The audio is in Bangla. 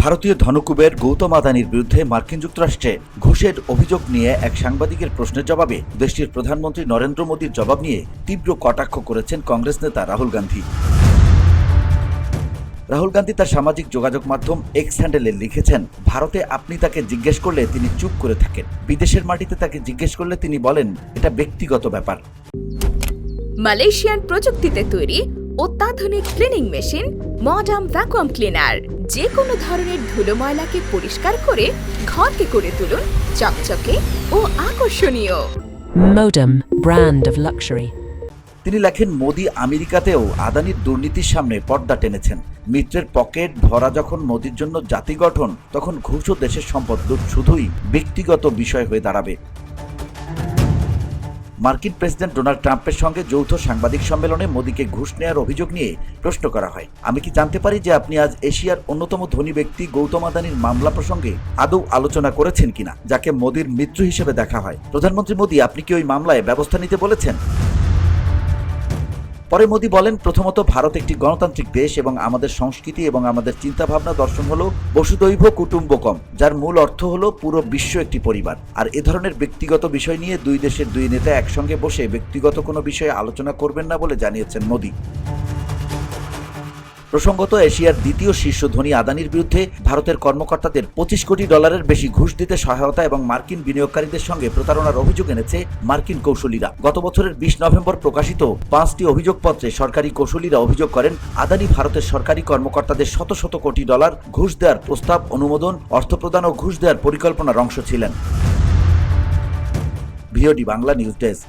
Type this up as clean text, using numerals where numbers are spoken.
ভারতীয় ধনকুবের গৌতম আদানির বিরুদ্ধে মার্কিন যুক্তরাষ্ট্রে ঘুষের অভিযোগ নিয়ে এক সাংবাদিকের প্রশ্নের জবাবে দেশটির প্রধানমন্ত্রী নরেন্দ্র মোদীর জবাব নিয়ে তীব্র কটাক্ষ করেছেন কংগ্রেস নেতা রাহুল গান্ধী। রাহুল গান্ধী তার সামাজিক যোগাযোগ মাধ্যম এক্স হ্যান্ডেলে লিখেছেন, ভারতে আপনি তাকে জিজ্ঞেস করলে তিনি চুপ করে থাকেন, বিদেশের মাটিতে তাকে জিজ্ঞেস করলে তিনি বলেন এটা ব্যক্তিগত ব্যাপার। মালয়েশিয়ান প্রযুক্তিতে তৈরি অত্যাধুনিক cleaning machine modern vacuum cleaner যে কোনো ধরনের ধুলো ময়লাকে পরিষ্কার করে ঘরকে করে তুলুন চকচকে ও আকর্ষণীয়। Modem, brand of luxury. তিনি লেখেন, মোদি আমেরিকাতেও আদানির দুর্নীতির সামনে পর্দা টেনেছেন। মিত্রের পকেট ভরা যখন মোদির জন্য জাতি গঠন, তখন ঘুষ ও দেশের সম্পদ শুধুই ব্যক্তিগত বিষয় হয়ে দাঁড়াবে। মার্কিন প্রেসিডেন্ট ডোনাল্ড ট্রাম্পের সঙ্গে যৌথ সাংবাদিক সম্মেলনে মোদিকে ঘুষ নেওয়ার অভিযোগ নিয়ে প্রশ্ন করা হয়, আমি কি জানতে পারি যে আপনি আজ এশিয়ার অন্যতম ধনী ব্যক্তি গৌতম আদানির মামলা প্রসঙ্গে আদৌ আলোচনা করেছেন কিনা, যাকে মোদির মিত্র হিসেবে দেখা হয়? প্রধানমন্ত্রী মোদি, আপনি কি ওই মামলায় ব্যবস্থা নিতে বলেছেন? পরে মোদি বলেন, প্রথমত ভারত একটি গণতান্ত্রিক দেশ এবং আমাদের সংস্কৃতি এবং আমাদের চিন্তাভাবনা দর্শন হলো বসুদৈব কুটুম্বকম, যার মূল অর্থ হলো পুরো বিশ্ব একটি পরিবার। আর এ ধরনের ব্যক্তিগত বিষয় নিয়ে দুই দেশের দুই নেতা একসঙ্গে বসে ব্যক্তিগত কোনো বিষয়ে আলোচনা করবেন না বলে জানিয়েছেন মোদি। প্রসঙ্গত, এশিয়ার দ্বিতীয় শীর্ষ ধনী আদানির বিরুদ্ধে ভারতের কর্মকর্তাদের $25 কোটি বেশি ঘুষ দিতে সহায়তা এবং মার্কিন বিনিয়োগকারীদের সঙ্গে প্রতারণার অভিযোগ এনেছে মার্কিন কৌশলীরা। গত বছরের 20 নভেম্বর প্রকাশিত 5টি অভিযোগপত্রে সরকারি কৌশলীরা অভিযোগ করেন, আদানি ভারতের সরকারি কর্মকর্তাদের শত শত কোটি ডলার ঘুষ দেওয়ার প্রস্তাব, অনুমোদন, অর্থপ্রদান ও ঘুষ দেওয়ার পরিকল্পনার অংশ ছিলেন। VOD Bangla news desk.